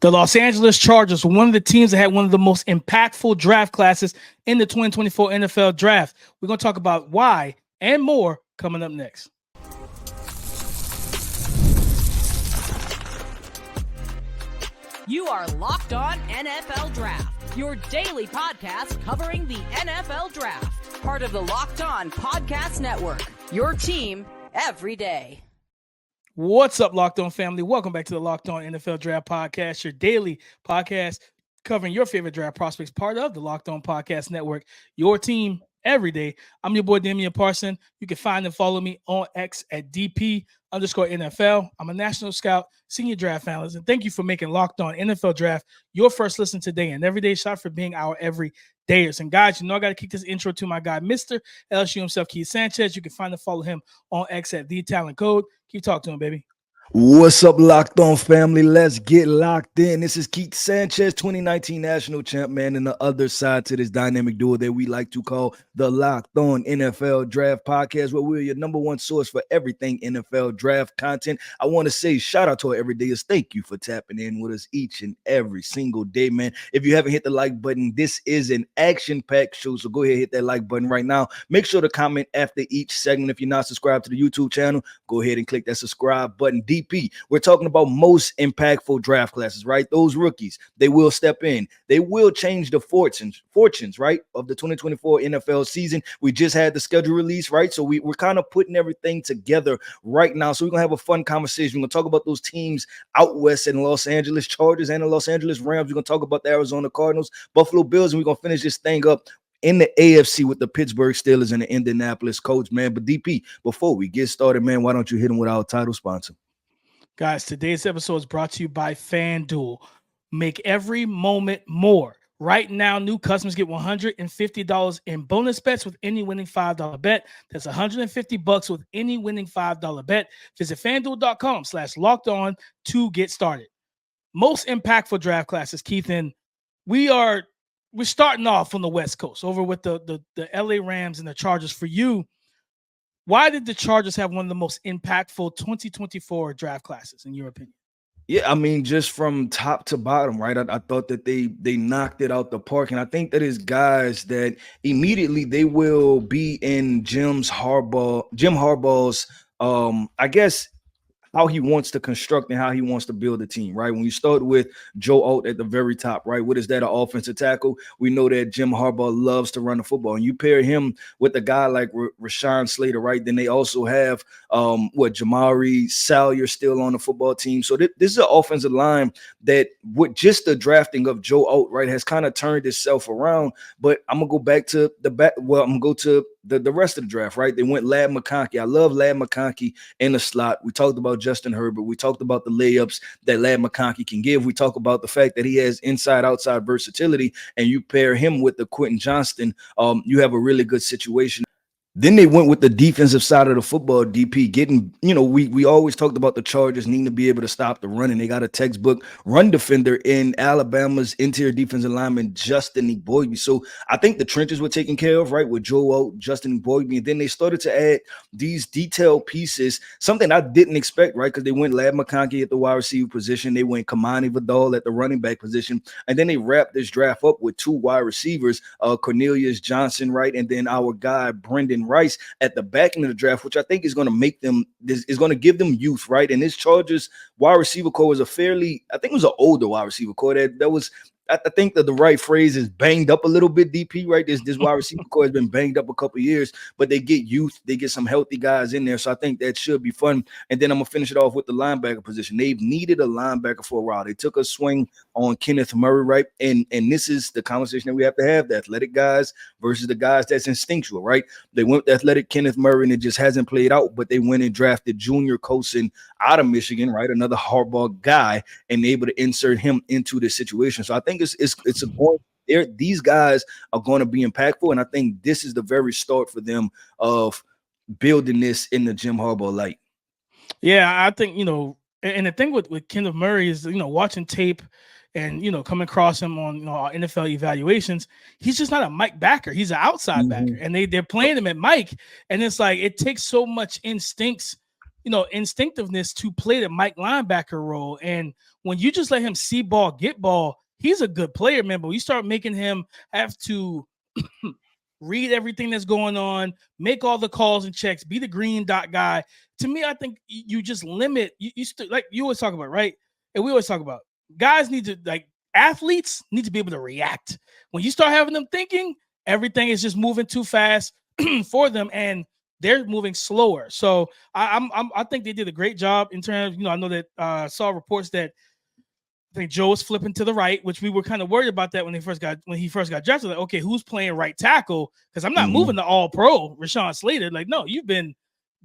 The Los Angeles Chargers were one of the teams that had one of the most impactful draft classes in the 2024 NFL Draft. We're going to talk about why and more coming up next. You are Locked On NFL Draft, your daily podcast covering the NFL Draft. Part of the Locked On Podcast Network, your team every day. What's up, Locked On family? Welcome back to the Locked On NFL Draft Podcast, your daily podcast covering your favorite draft prospects, part of the Locked On Podcast Network, your team every day. I'm your boy, Damian Parson. You can find and follow me on X at DP_NFL. I'm a national scout, senior draft analyst, and thank you for making Locked On NFL Draft your first listen today and everyday shot for being our everydayers. And guys, you know I got to kick this intro to my guy, Mr. LSU himself, Keith Sanchez. You can find and follow him on X at TheTalentCode. Keep talking to him, baby. What's up, Locked On family? Let's get locked in. This is Keith Sanchez, 2019 national champ, man, and the other side to this dynamic duo that we like to call the Locked On NFL Draft Podcast, where we're your number one source for everything NFL draft content. I want to say shout out to our everydayers. Thank you for tapping in with us each and every single day, man. If you haven't hit the like button, this is an action-packed show, so go ahead and hit that like button right now. Make sure to comment after each segment. If you're not subscribed to the YouTube channel, go ahead and click that subscribe button. DP, we're talking about most impactful draft classes, right? Those rookies, they will step in. They will change the fortunes, right, of the 2024 NFL season. We just had the schedule release, right? So we're kind of putting everything together right now. So we're going to have a fun conversation. We're going to talk about those teams out west in Los Angeles Chargers and the Los Angeles Rams. We're going to talk about the Arizona Cardinals, Buffalo Bills, and we're going to finish this thing up in the AFC with the Pittsburgh Steelers and the Indianapolis Colts, man. But DP, before we get started, man, why don't you hit them with our title sponsor? Guys, today's episode is brought to you by FanDuel. Make every moment more. Right now, new customers get $150 in bonus bets with any winning $5 bet. That's $150 with any winning $5 bet. Visit FanDuel.com/lockedon to get started. Most impactful draft classes, Keith, and we're starting off on the West Coast over with the LA Rams and the Chargers. For you, why did the Chargers have one of the most impactful 2024 draft classes, in your opinion? Yeah, I mean, just from top to bottom, right? I thought that they knocked it out the park. And I think that is guys that immediately they will be in Jim Harbaugh's, I guess, how he wants to construct and how he wants to build a team, right? When you start with Joe Alt at the very top, right? What is that, an offensive tackle? We know that Jim Harbaugh loves to run the football. And you pair him with a guy like Rashawn Slater, right? Then they also have, Jamari Salyer still on the football team. So this is an offensive line that with just the drafting of Joe Alt, right, has kind of turned itself around. But I'm going to go back to I'm going to go to the rest of the draft, right? They went Ladd McConkey. I love Ladd McConkey in the slot. We talked about Justin Herbert. We talked about the layups that Ladd McConkey can give. We talk about the fact that he has inside-outside versatility, and you pair him with the Quentin Johnston, you have a really good situation. Then they went with the defensive side of the football, DP, getting, we always talked about the Chargers needing to be able to stop the run, and they got a textbook run defender in Alabama's interior defensive lineman, Justin Eboigbe. So I think the trenches were taken care of, right, with Joe Alt, Justin Eboigbe, and then they started to add these detailed pieces, something I didn't expect, right, because they went Ladd McConkey at the wide receiver position, they went Kamani Vidal at the running back position, and then they wrapped this draft up with two wide receivers, Cornelius Johnson, right, and then our guy, Brendan Rice at the back end of the draft, which I think is going to make them, is going to give them youth, right? And this Chargers wide receiver core was I think it was an older wide receiver core that was, I think that the right phrase is banged up a little bit, DP, right? This wide receiver core has been banged up a couple of years, but they get youth, they get some healthy guys in there, so I think that should be fun. And then I'm gonna finish it off with the linebacker position. They've needed a linebacker for a while. They took a swing on Kenneth Murray, right? And this is the conversation that we have to have: the athletic guys versus the guys that's instinctual, right? They went with the athletic Kenneth Murray, and it just hasn't played out. But they went and drafted Junior Colson out of Michigan, right? Another Harbaugh guy, and able to insert him into this situation. So I think it's a point there. These guys are going to be impactful, and I think this is the very start for them of building this in the Jim Harbaugh light. Yeah, I think, and the thing with Kenneth Murray is, watching tape and, coming across him on, our NFL evaluations, he's just not a Mike backer. He's an outside backer, and they're playing him at Mike. And it's like, it takes so much instinctiveness to play the Mike linebacker role. And when you just let him see ball, get ball, he's a good player, man. But you start making him have to read everything that's going on, make all the calls and checks, be the green dot guy. To me, I think you just limit. Like you always talk about, right? And we always talk about guys need to, like, athletes need to be able to react. When you start having them thinking, everything is just moving too fast for them, and they're moving slower. So I think they did a great job in terms of, I know that saw reports that I think Joe was flipping to the right, which we were kind of worried about that when he first got drafted. Like, okay, who's playing right tackle? Because I'm not moving the All Pro Rashawn Slater. Like, no, you've been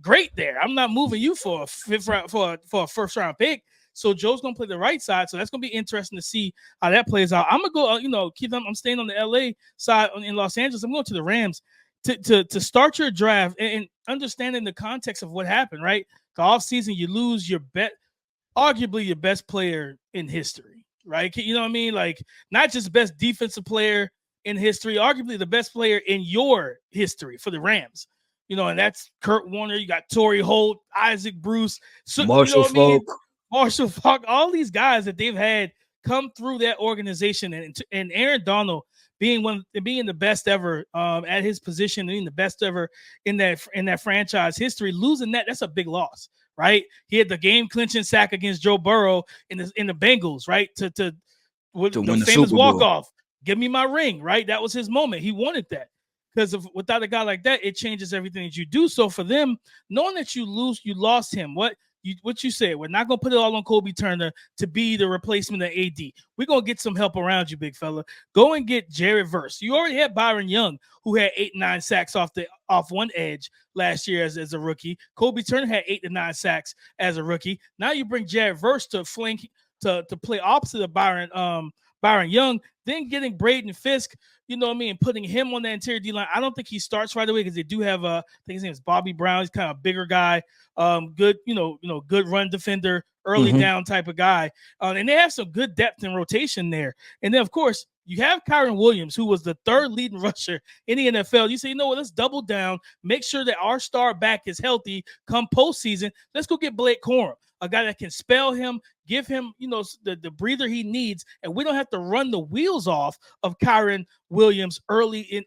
great there. I'm not moving you for a first round pick. So Joe's gonna play the right side. So that's gonna be interesting to see how that plays out. I'm gonna go, keep them. I'm staying on the LA side in Los Angeles. I'm going to the Rams to start your draft and understanding the context of what happened. Right, the offseason, you lose your arguably your best player in history, right? You know what I mean? Like, not just best defensive player in history, arguably the best player in your history for the Rams. And that's Kurt Warner. You got Torrey Holt, Isaac Bruce, Marshall Faulk. Marshall Faulk, all these guys that they've had come through that organization, and Aaron Donald being the best ever at his position, being the best ever in that franchise history. Losing that's a big loss. Right, he had the game-clinching sack against Joe Burrow in the Bengals, right? To win the famous walk-off. Give me my ring, right? That was his moment. He wanted that because without a guy like that, it changes everything that you do. So for them, knowing that you lost him, what you said, we're not gonna put it all on Kobe Turner to be the replacement of AD. We're gonna get some help around you, big fella. Go and get Jared Verse. You already had Byron Young, who had 8-9 sacks off one edge last year as a rookie. Kobe Turner had 8 to 9 sacks as a rookie. Now you bring Jared Verse to flank to play opposite of Byron Young, then getting Braden Fisk, putting him on the interior D-line. I don't think he starts right away because they do have I think his name is Bobby Brown. He's kind of a bigger guy, good, good run defender, early down type of guy. And they have some good depth and rotation there. And then, of course, you have Kyron Williams, who was the third leading rusher in the NFL. You say, let's double down, make sure that our star back is healthy come postseason. Let's go get Blake Corum, a guy that can spell him, give him, the breather he needs, and we don't have to run the wheels off of Kyron Williams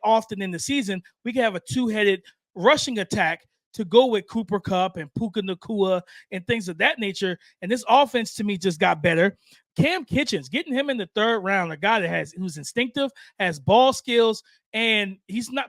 often in the season. We can have a two-headed rushing attack to go with Cooper Kupp and Puka Nacua and things of that nature. And this offense, to me, just got better. Cam Kitchens, getting him in the third round, a guy who's instinctive, has ball skills, and he's not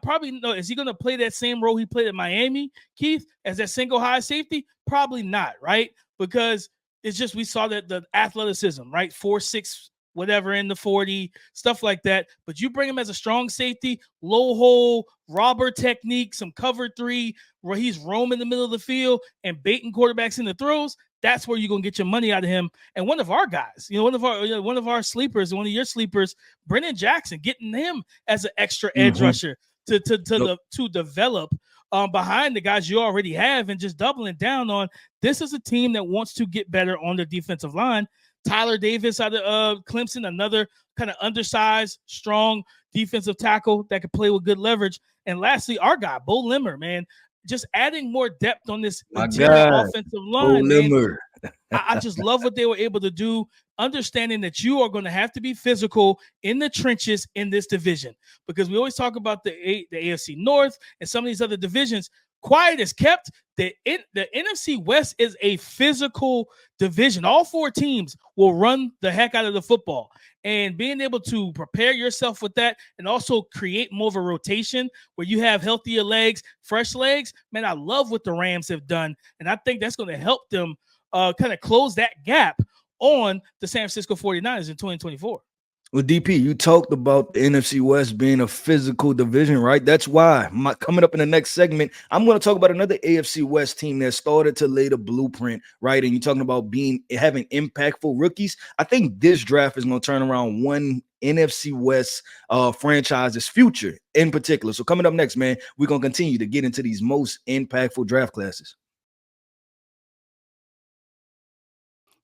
is he going to play that same role he played at Miami, Keith, as that single high safety? Probably not, right? Because it's just, we saw that the athleticism, right? 4.6, whatever in the 40, stuff like that. But you bring him as a strong safety, low hole, robber technique, some cover 3, where he's roaming the middle of the field and baiting quarterbacks in the throws. That's where you're going to get your money out of him. And one of our guys, one of our sleepers, one of your sleepers, Brennan Jackson, getting him as an extra edge rusher to develop behind the guys you already have, and just doubling down on this is a team that wants to get better on the defensive line. Tyler Davis out of Clemson, another kind of undersized, strong defensive tackle that could play with good leverage. And lastly, our guy, Bo Limmer, man, just adding more depth on this interior offensive line. I just love what they were able to do, understanding that you are going to have to be physical in the trenches in this division, because we always talk about the AFC North and some of these other divisions. Quiet is kept. The NFC West is a physical division. All 4 teams will run the heck out of the football, and being able to prepare yourself with that and also create more of a rotation where you have healthier legs, fresh legs. Man, I love what the Rams have done, and I think that's going to help them kind of close that gap on the San Francisco 49ers in 2024. Well, DP, you talked about the NFC West being a physical division, right? That's why coming up in the next segment, I'm going to talk about another AFC West team that started to lay the blueprint, right? And you're talking about having impactful rookies. I think this draft is going to turn around one NFC West franchise's future in particular. So coming up next, man, we're going to continue to get into these most impactful draft classes.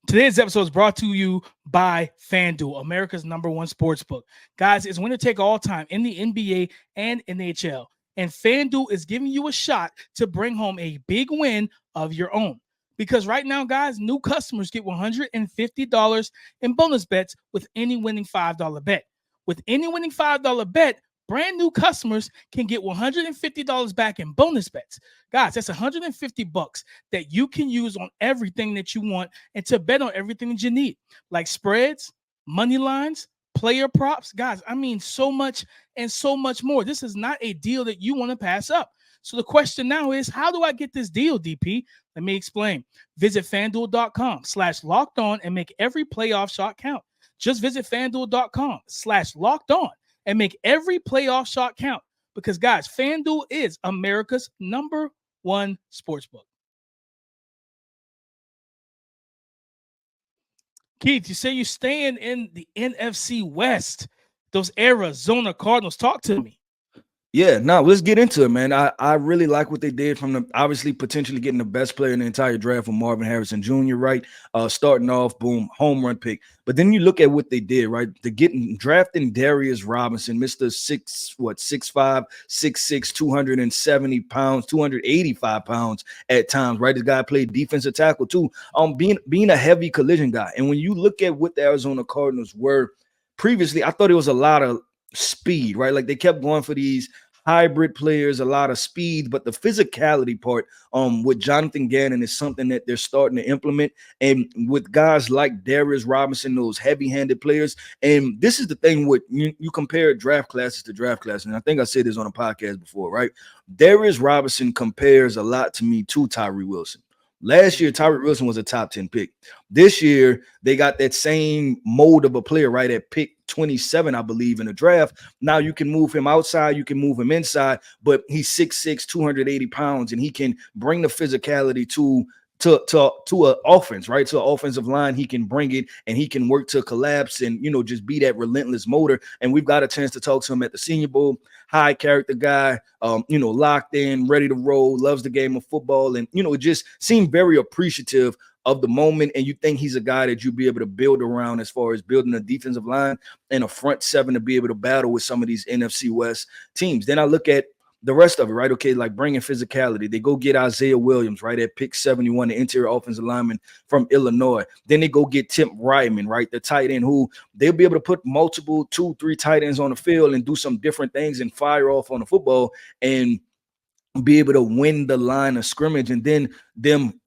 Today's episode is brought to you by FanDuel, America's #1 sportsbook. Guys, it's winner take all time in the NBA and NHL, and FanDuel is giving you a shot to bring home a big win of your own. Because right now, guys, new customers get $150 in bonus bets with any winning $5 bet. With any winning $5 bet, brand new customers can get $150 back in bonus bets. Guys, that's $150 that you can use on everything that you want and to bet on everything that you need, like spreads, money lines, player props. Guys, I mean, so much and so much more. This is not a deal that you want to pass up. So the question now is, how do I get this deal, DP? Let me explain. Visit FanDuel.com/lockedon and make every playoff shot count. Just visit FanDuel.com/lockedon and make every playoff shot count. Because, guys, FanDuel is America's #1 sportsbook. Keith, you say you're staying in the NFC West. Those Arizona Cardinals. Talk to me. Yeah, no, let's get into it, man. I really like what they did from the obviously potentially getting the best player in the entire draft from Marvin Harrison Jr., right? Starting off, boom, home run pick. But then you look at what they did, right? Drafting Darius Robinson, Mr. 6'5", 6'6", 270 pounds, 285 pounds at times, right? This guy played defensive tackle too. Being a heavy collision guy. And when you look at what the Arizona Cardinals were previously, I thought it was a lot of speed, right? Like they kept going for these hybrid players, a lot of speed, but the physicality part with Jonathan Gannon is something that they're starting to implement. And with guys like Darius Robinson, those heavy-handed players, and this is the thing with you compare draft classes to draft classes, and I think I said this on a podcast before, right? Darius Robinson compares a lot to me to Tyree Wilson. Last year, Tyree Wilson was a top 10 pick. This year, they got that same mold of a player, right, at pick 27, I believe, in the draft. Now you can move him outside, you can move him inside, but he's 6'6", 280 pounds, and he can bring the physicality to an offense, right? To an offensive line, he can bring it and he can work to collapse and, just be that relentless motor. And we've got a chance to talk to him at the Senior Bowl. High character guy, locked in, ready to roll, loves the game of football. And, it just seemed very appreciative of the moment. And you think he's a guy that you'll be able to build around as far as building a defensive line and a front seven to be able to battle with some of these NFC West teams. Then I look at the rest of it, right? Okay, like bringing physicality. They go get Isaiah Williams, right, at pick 71, the interior offensive lineman from Illinois. Then they go get Tim Ryman, right, the tight end, who they'll be able to put multiple 2-3 tight ends on the field and do some different things and fire off on the football and be able to win the line of scrimmage. And then them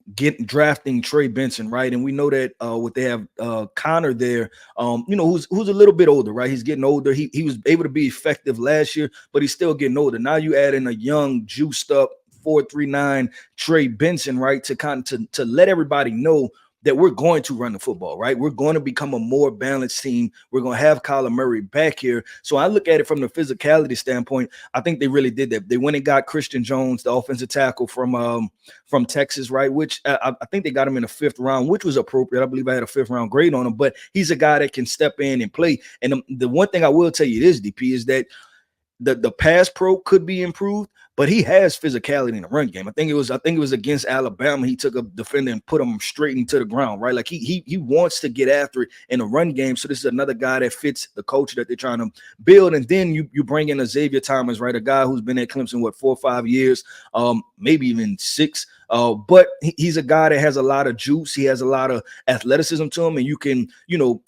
drafting Trey Benson, right? And we know that what they have Connor there, who's a little bit older, right? He's getting older. He was able to be effective last year, but he's still getting older. Now you add in a young, juiced up 4.39 Trey Benson, right? To let everybody know that we're going to run the football, right? We're going to become a more balanced team. We're going to have Kyler Murray back here. So I look at it from the physicality standpoint. I think they really did that. They went and got Christian Jones, the offensive tackle from Texas, right? Which I think they got him in the 5th round, which was appropriate. I believe I had a 5th round grade on him, but he's a guy that can step in and play. And the one thing I will tell you this, DP, is that the pass pro could be improved, but he has physicality in the run game. I think it was against Alabama. He took a defender and put him straight into the ground, right? Like he wants to get after it in the run game. So this is another guy that fits the culture that they're trying to build. And then you bring in a Xavier Thomas, right? A guy who's been at Clemson, 4 or 5 years, maybe even 6. But he's a guy that has a lot of juice. He has a lot of athleticism to him, and you can,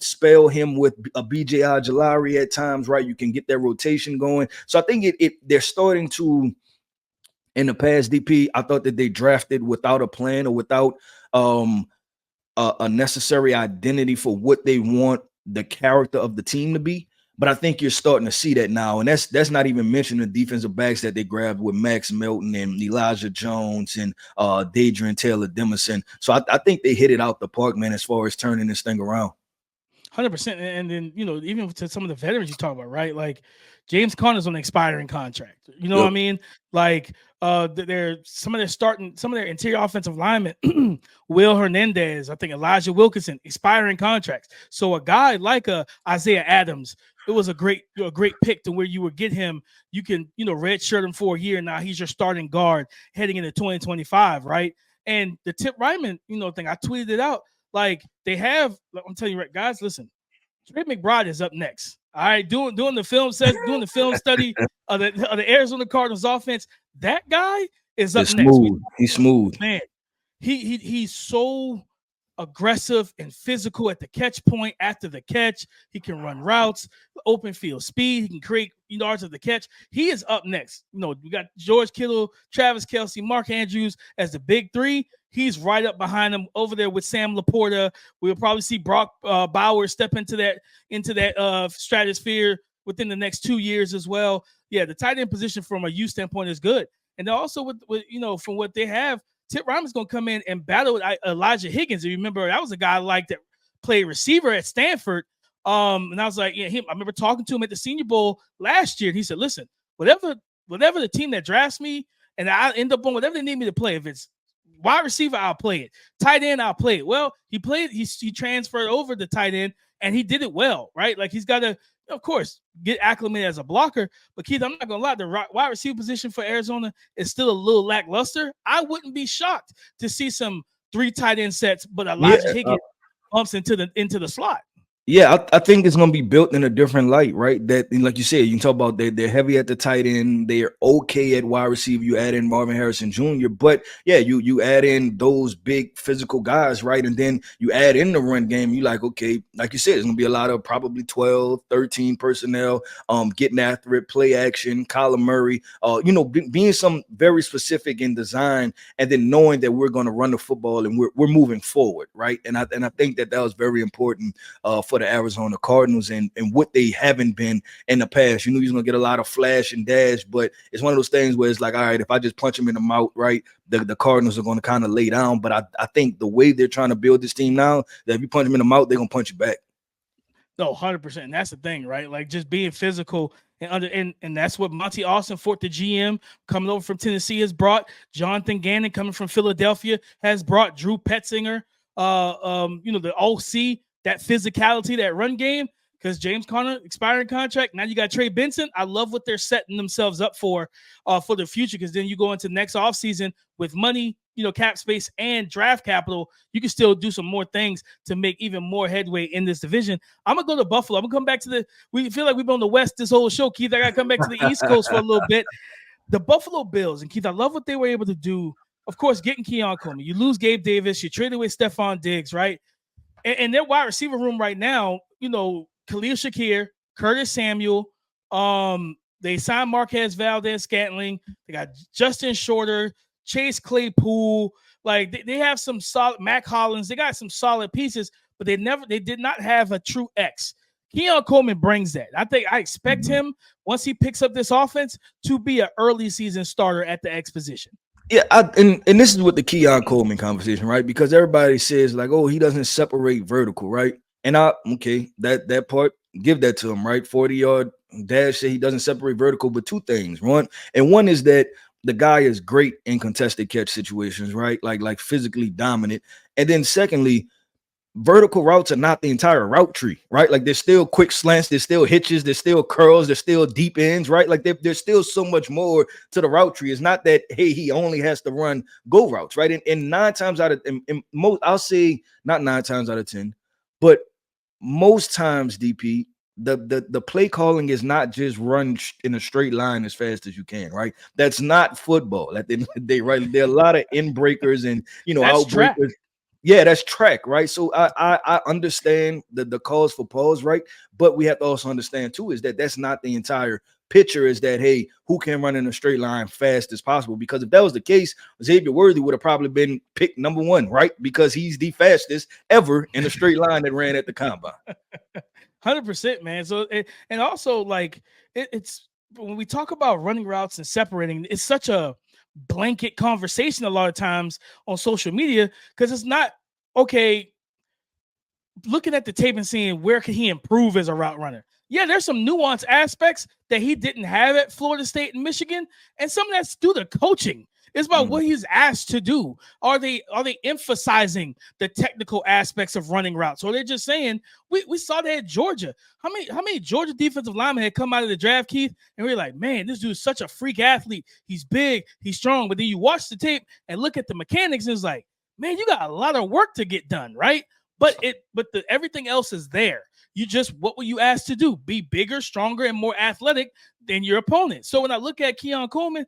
spell him with a BJ Ojulari at times, right? You can get that rotation going. So I think they're starting to. In the past, DP, I thought that they drafted without a plan or without a necessary identity for what they want the character of the team to be. But I think you're starting to see that now. And that's not even mentioning the defensive backs that they grabbed with Max Melton and Elijah Jones and Dadrian Taylor-Demerson. So I think they hit it out the park, man, as far as turning this thing around. 100%. And then, even to some of the veterans you talk about, right? Like James Conner's on an expiring contract. You know what I mean? Like some of their interior offensive linemen, Will Hernandez, I think Elijah Wilkinson, expiring contracts. So a guy like Isaiah Adams, it was a great pick to where you would get him. You can, redshirt him for a year. Now he's your starting guard heading into 2025, right? And the Tip Ryman, thing, I tweeted it out. Like they have, I'm telling you, right, guys, listen, Trey McBride is up next. All right, doing the film study of the Arizona Cardinals offense. That guy is up next. He's smooth, man. he's so aggressive and physical at the catch point. After the catch, he can run routes, open field speed. He can create yards at the catch. He is up next. We got George Kittle, Travis Kelce, Mark Andrews as the big three. He's right up behind him over there with Sam Laporta. We'll probably see Brock Bowers step into that stratosphere within the next 2 years as well. Yeah, the tight end position from a youth standpoint is good. And also with from what they have, Tip Ryman's going to come in and battle with Elijah Higgins. You remember that was a guy that played receiver at Stanford. And I was like, I remember talking to him at the Senior Bowl last year. And he said, listen, whatever the team that drafts me and I end up on whatever they need me to play, if it's wide receiver, I'll play it. Tight end, I'll play it. Well, he transferred over to tight end and he did it well, right? Like he's got to, of course, get acclimated as a blocker. But Keith, I'm not going to lie, the wide receiver position for Arizona is still a little lackluster. I wouldn't be shocked to see some 3 tight end sets, but Elijah Higgins bumps into the slot. Yeah, I think it's going to be built in a different light, right? That, like you said, you can talk about they're heavy at the tight end. They're okay at wide receiver. You add in Marvin Harrison Jr., but yeah, you add in those big physical guys, right? And then you add in the run game. You like, okay, like you said, it's going to be a lot of probably 12, 13 personnel, getting after it, play action, Kyler Murray, being some very specific in design, and then knowing that we're going to run the football and we're moving forward, right? And I think that was very important for the Arizona Cardinals and what they haven't been in the past. You knew he's going to get a lot of flash and dash, but it's one of those things where it's like, all right, if I just punch him in the mouth, right, the Cardinals are going to kind of lay down. But I think the way they're trying to build this team now, that if you punch him in the mouth, they're going to punch you back. No, 100%. And that's the thing, right? Like just being physical and that's what Monty Austin, the GM coming over from Tennessee, has brought. Jonathan Gannon coming from Philadelphia has brought. Drew Petzinger, the OC, that physicality, that run game, because James Conner expiring contract. Now you got Trey Benson. I love what they're setting themselves up for the future, because then you go into next offseason with money, cap space and draft capital. You can still do some more things to make even more headway in this division. I'm going to go to Buffalo. I'm going to come back we feel like we've been on the West this whole show, Keith. I got to come back to the East Coast for a little bit. The Buffalo Bills, and Keith, I love what they were able to do. Of course, getting Keon Coleman. You lose Gabe Davis. You trade away Stephon Diggs, right? And their wide receiver room right now, Khalil Shakir, Curtis Samuel, they signed Marquez Valdez-Scantling. They got Justin Shorter, Chase Claypool. Like they have some solid Mac Hollins. They got some solid pieces, but they did not have a true X. Keon Coleman brings that. I expect him, once he picks up this offense, to be an early season starter at the X position. Yeah, and this is with the Keon Coleman conversation, right? Because everybody says like, oh, he doesn't separate vertical, right? And that part, give that to him, right? 40-yard dash, say he doesn't separate vertical, but 2 things. One is that the guy is great in contested catch situations, right? Like physically dominant. And then secondly, vertical routes are not the entire route tree, right? Like there's still quick slants, there's still hitches, there's still curls, there's still deep ends, right? Like there's still so much more to the route tree. It's not that, hey, he only has to run go routes, right? And 9 times out of most, I'll say not 9 times out of 10, but most times, DP, the play calling is not just run in a straight line as fast as you can, right? That's not football. At the end of the day, right? There are a lot of in breakers and outbreakers. Yeah, that's track, right? So I understand the cause for pause, right? But we have to also understand too is that that's not the entire picture. Is that, hey, who can run in a straight line fast as possible? Because if that was the case, Xavier Worthy would have probably been picked number 1, right? Because he's the fastest ever in a straight line that ran at the combine. 100%, man. So and also like it's when we talk about running routes and separating, it's such a blanket conversation a lot of times on social media, because it's not okay looking at the tape and seeing where can he improve as a route runner. Yeah, there's some nuanced aspects that he didn't have at Florida State and Michigan, and some of that's due to coaching. It's about what he's asked to do. Are they emphasizing the technical aspects of running routes? Or they're just saying, we saw that at Georgia. How many Georgia defensive linemen had come out of the draft, Keith, and we're like, man, this dude's such a freak athlete. He's big, he's strong. But then you watch the tape and look at the mechanics, and it's like, man, you got a lot of work to get done, right? But everything else is there. What were you asked to do? Be bigger, stronger, and more athletic than your opponent. So when I look at Keon Coleman,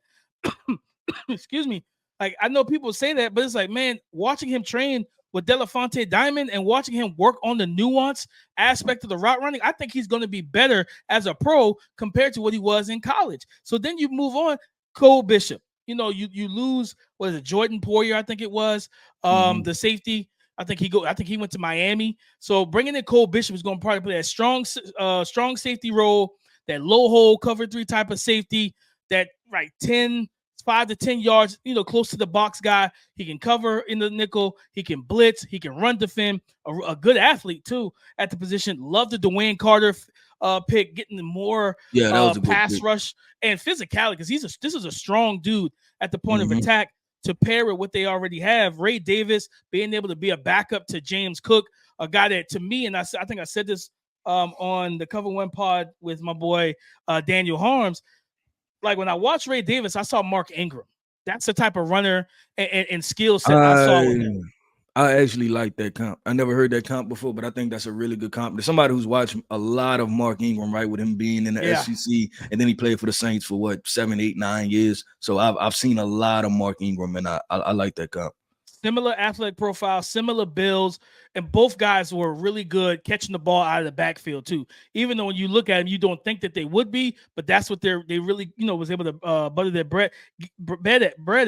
excuse me, Like, I know people say that, but it's like, man, watching him train with Delafonte Diamond and watching him work on the nuance aspect of the route running, I think he's going to be better as a pro compared to what he was in college. So then you move on, Cole Bishop. You know, you lose, what is it, Jordan Poyer, I think it was, the safety. I think he went to Miami. So bringing in Cole Bishop is going to probably play a strong safety role, that low hole cover 3 type of safety, that 5 to 10 yards, you know, close to the box guy. He can cover in the nickel. He can blitz. He can run defend. A good athlete too at the position. Love the Dwayne Carter pick, getting more that was a good pass pick. rush and physicality, because this is a strong dude at the point of attack, to pair with what they already have. Ray Davis being able to be a backup to James Cook, a guy that, to me, and I think I said this on the Cover One pod with my boy Daniel Harms. Like, when I watched Ray Davis, I saw Mark Ingram. That's the type of runner and skill set I saw with him. I actually like that comp. I never heard that comp before, but I think that's a really good comp. There's somebody who's watched a lot of Mark Ingram, right, with him being in the SEC, and then he played for the Saints for 7, 8, 9 years. So I've seen a lot of Mark Ingram, and I like that comp. Similar athletic profile, similar builds, and both guys were really good catching the ball out of the backfield too. Even though when you look at them, you don't think that they would be, but that's what they really, you know, was able to butter their bread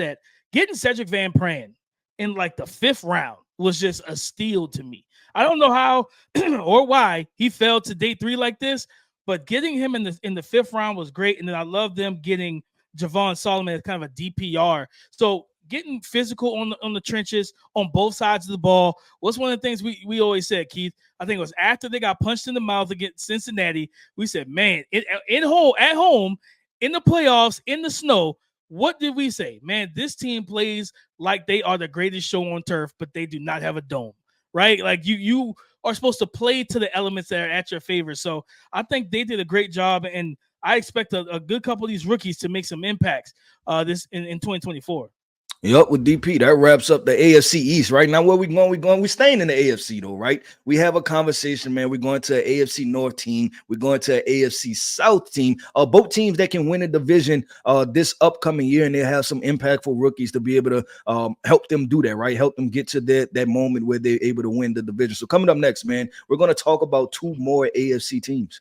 at. Getting Cedric Van Pran in like the 5th round was just a steal to me. I don't know how or why he fell to day 3 like this, but getting him in the 5th round was great. And then I love them getting Javon Solomon as kind of a DPR. So getting physical on the trenches on both sides of the ball was one of the things we always said, Keith. I think it was after they got punched in the mouth against Cincinnati. We said, man, at home, in the playoffs, in the snow, what did we say? Man, this team plays like they are the greatest show on turf, but they do not have a dome, right? Like, you are supposed to play to the elements that are at your favor. So I think they did a great job, and I expect a good couple of these rookies to make some impacts this in 2024. Yup, with DP, that wraps up the AFC East. Right now, where we going? We're staying in the AFC, though, right? We have a conversation, man. We're going to an AFC North team. We're going to an AFC South team. Both teams that can win a division this upcoming year, and they have some impactful rookies to be able to help them do that, right? Help them get to that moment where they're able to win the division. So coming up next, man, we're going to talk about 2 more AFC teams.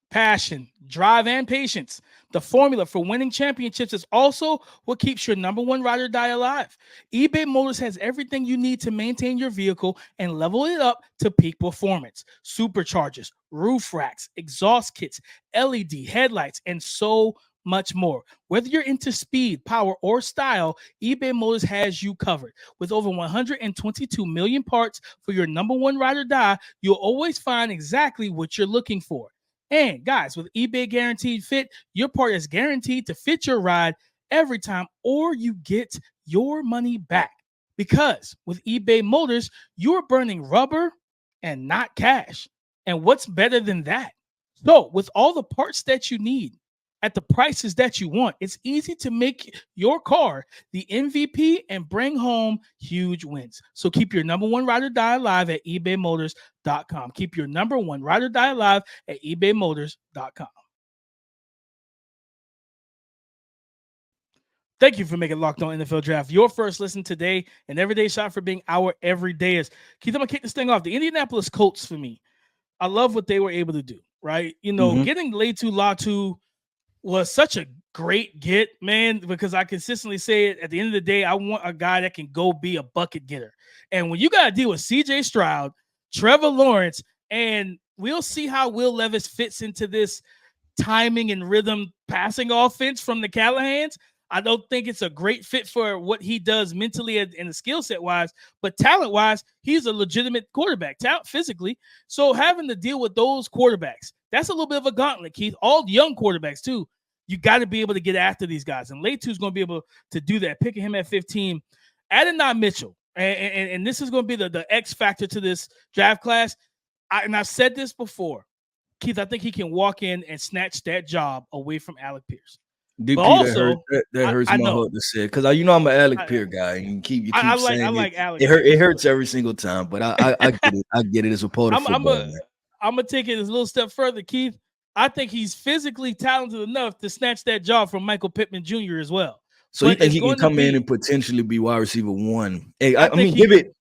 Passion, drive, and patience. The formula for winning championships is also what keeps your number 1 ride or die alive. eBay Motors has everything you need to maintain your vehicle and level it up to peak performance. Superchargers, roof racks, exhaust kits, LED headlights, and so much more. Whether you're into speed, power, or style, eBay Motors has you covered. With over 122 million parts for your number 1 ride or die, you'll always find exactly what you're looking for. And guys, with eBay Guaranteed Fit, your part is guaranteed to fit your ride every time, or you get your money back. Because with eBay Motors, you're burning rubber and not cash. And what's better than that? So with all the parts that you need at the prices that you want, it's easy to make your car the MVP and bring home huge wins. So keep your number 1 ride or die alive at ebaymotors.com. Keep your number 1 ride or die alive at ebaymotors.com. Thank you for making Locked On NFL Draft your first listen today and everyday shot for being our everydayers. Keith, I'm going to kick this thing off. The Indianapolis Colts, for me, I love what they were able to do, right? You know, getting Laitu Latu was such a great get, man, because I consistently say it. At the end of the day, I want a guy that can go be a bucket getter. And when you got to deal with CJ Stroud, Trevor Lawrence, and we'll see how Will Levis fits into this timing and rhythm passing offense from the Callahans. I don't think it's a great fit for what he does mentally and the skill set wise, but talent wise, he's a legitimate quarterback, talent physically. So having to deal with those quarterbacks, that's a little bit of a gauntlet, Keith. All young quarterbacks too. You got to be able to get after these guys. And Laitu's going to be able to do that, picking him at 15. Adonai Mitchell, and this is going to be the X factor to this draft class. And I've said this before. Keith, I think he can walk in and snatch that job away from Alec Pierce. DP, also, that hurts my heart to say, because you know I'm an Alec Pierce guy, and you keep saying I like Alec. It hurts every single time, but I get it. I get it as a part of football. I'm gonna take it a little step further, Keith. I think he's physically talented enough to snatch that job from Michael Pittman Jr. as well. So you But think it's he can going to come in be, and potentially be wide receiver one? Hey, I I think mean, he could.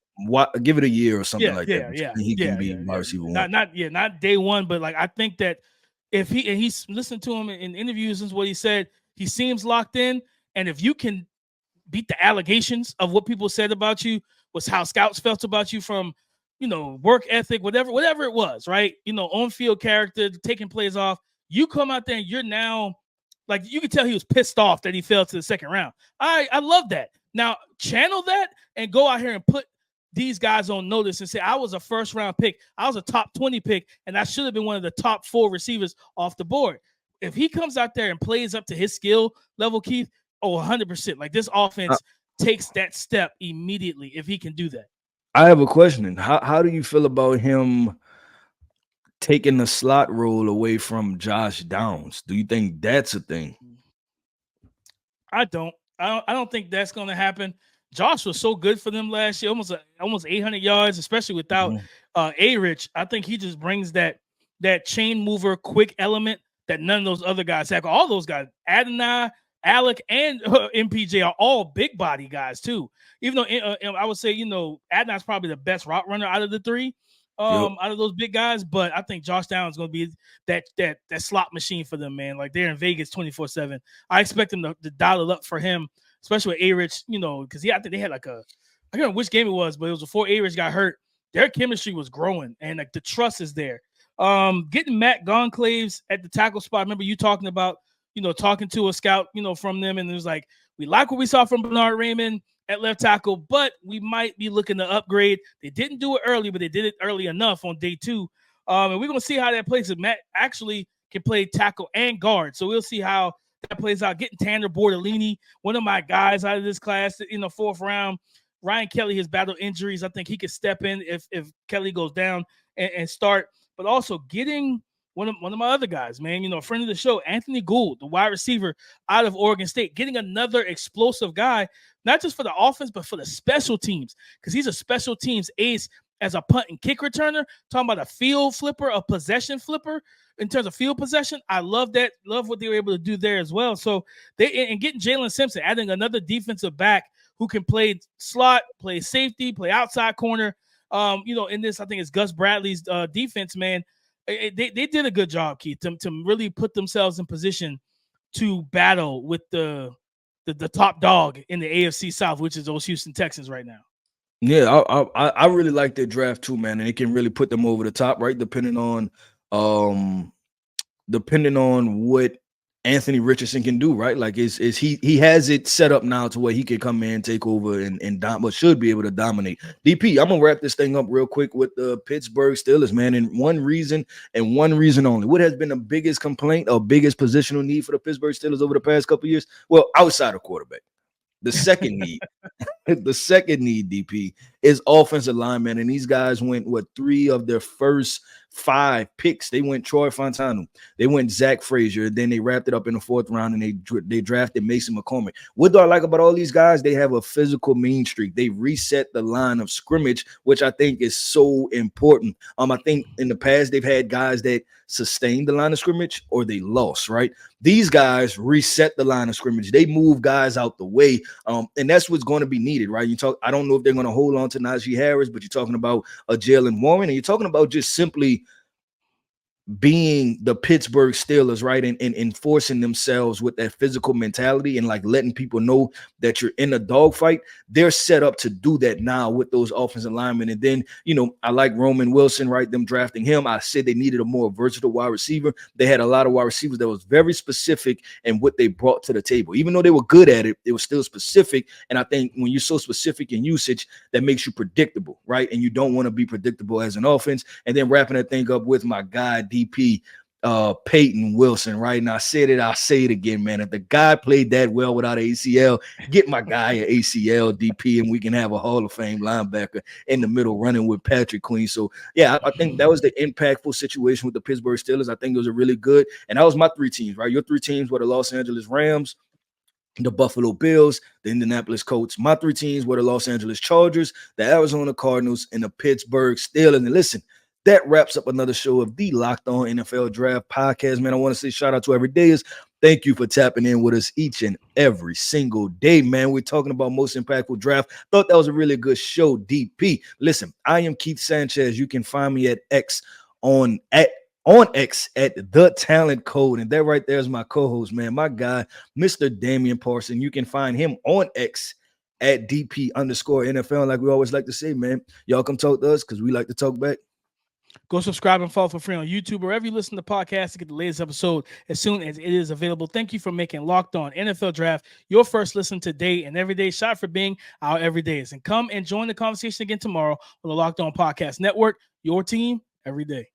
give it a year or something Yeah, like that. yeah, But you yeah, think he can yeah, be yeah, wide yeah. receiver one. Not day one, but like I think that if he's listened to him in interviews and what he said, he seems locked in. And if you can beat the allegations of what people said about you, was how scouts felt about you from, work ethic, whatever it was, right? On field character, taking plays off. You come out there and you're now like you could tell he was pissed off that he fell to the second round. I love that. Now channel that and go out here and put these guys on notice and say, I was a first round pick. I was a top 20 pick, and I should have been one of the top 4 receivers off the board. If he comes out there and plays up to his skill level, Keith, 100%. Like this offense takes that step immediately if he can do that. I have a question. How do you feel about him taking the slot role away from Josh Downs? Do you think that's a thing? I don't think that's going to happen. Josh was so good for them last year, almost 800 yards, especially without A-Rich. I think he just brings that chain mover, quick element that none of those other guys have. All those guys, Adonai, Alec, and MPJ are all big body guys too. Even though I would say, Adonai's probably the best route runner out of the 3, out of those big guys. But I think Josh Downs is going to be that slot machine for them, man. Like they're in Vegas 24/7. I expect them to dial it up for him, especially with A-Rich, because I think they had I can't remember which game it was, but it was before A-Rich got hurt. Their chemistry was growing, and like the trust is there. Getting Matt Gonclaves at the tackle spot. I remember you talking about, talking to a scout, from them, and it was like, we like what we saw from Bernard Raymond at left tackle, but we might be looking to upgrade. They didn't do it early, but they did it early enough on day 2. And we're going to see how that plays. Matt actually can play tackle and guard, so we'll see how that plays out. Getting Tanner Bortolini, one of my guys out of this class in the 4th round. Ryan Kelly has battled injuries. I think he could step in if Kelly goes down and start. But also getting one of my other guys, man, a friend of the show, Anthony Gould, the wide receiver out of Oregon State, getting another explosive guy, not just for the offense, but for the special teams, because he's a special teams ace as a punt and kick returner. Talking about a field flipper, a possession flipper in terms of field possession. I love that. Love what they were able to do there as well. So and getting Jalen Simpson, adding another defensive back who can play slot, play safety, play outside corner. In this, I think it's Gus Bradley's defense, man. They did a good job, Keith, to really put themselves in position to battle with the top dog in the AFC South, which is those Houston Texans right now. Yeah, I really like their draft too, man, and it can really put them over the top, right? Depending on what Anthony Richardson can do, right? Like is he has it set up now to where he can come in, take over, and but should be able to dominate. DP, I'm gonna wrap this thing up real quick with the Pittsburgh Steelers, man. And one reason only. What has been the biggest complaint or biggest positional need for the Pittsburgh Steelers over the past couple of years? Well, outside of quarterback. The second need, DP, is offensive lineman. And these guys went, 3 of their first 5 picks. They went Troy Fontana. They went Zach Frazier. Then they wrapped it up in the 4th round, and they drafted Mason McCormick. What do I like about all these guys? They have a physical mean streak. They reset the line of scrimmage, which I think is so important. I think in the past they've had guys that sustained the line of scrimmage or they lost, right? These guys reset the line of scrimmage. They move guys out the way, and that's what's going to be needed, right? I don't know if they're going to hold on to Najee Harris, but you're talking about a Jalen Warren, and you're talking about just simply being the Pittsburgh Steelers, right? And enforcing themselves with that physical mentality and like letting people know that you're in a dogfight. They're set up to do that now with those offensive linemen. And then, I like Roman Wilson, right? Them drafting him. I said they needed a more versatile wide receiver. They had a lot of wide receivers that was very specific in what they brought to the table. Even though they were good at it, it was still specific. And I think when you're so specific in usage, that makes you predictable, right? And you don't want to be predictable as an offense. And then wrapping that thing up with my guy, DP, Peyton Wilson, right? And I said it, I'll say it again, man. If the guy played that well without ACL, get my guy an ACL, DP, and we can have a Hall of Fame linebacker in the middle running with Patrick Queen. So, yeah, I think that was the impactful situation with the Pittsburgh Steelers. I think it was a really good, and that was my 3 teams, right? Your 3 teams were the Los Angeles Rams, the Buffalo Bills, the Indianapolis Colts. My 3 teams were the Los Angeles Chargers, the Arizona Cardinals, and the Pittsburgh Steelers. And listen, that wraps up another show of the Locked On NFL Draft podcast. Man, I want to say shout out to Everydayers. Thank you for tapping in with us each and every single day, man. We're talking about most impactful draft. Thought that was a really good show, DP. Listen, I am Keith Sanchez. You can find me at X on X at The Talent Code. And that right there is my co-host, man, my guy, Mr. Damian Parson. You can find him on X at DP_NFL. Like we always like to say, man, y'all come talk to us because we like to talk back. Go subscribe and follow for free on YouTube, wherever you listen to podcasts, to get the latest episode as soon as it is available. Thank you for making Locked On NFL Draft your first listen today and every day. Shout for being our everydays. And come and join the conversation again tomorrow on the Locked On Podcast Network, your team every day.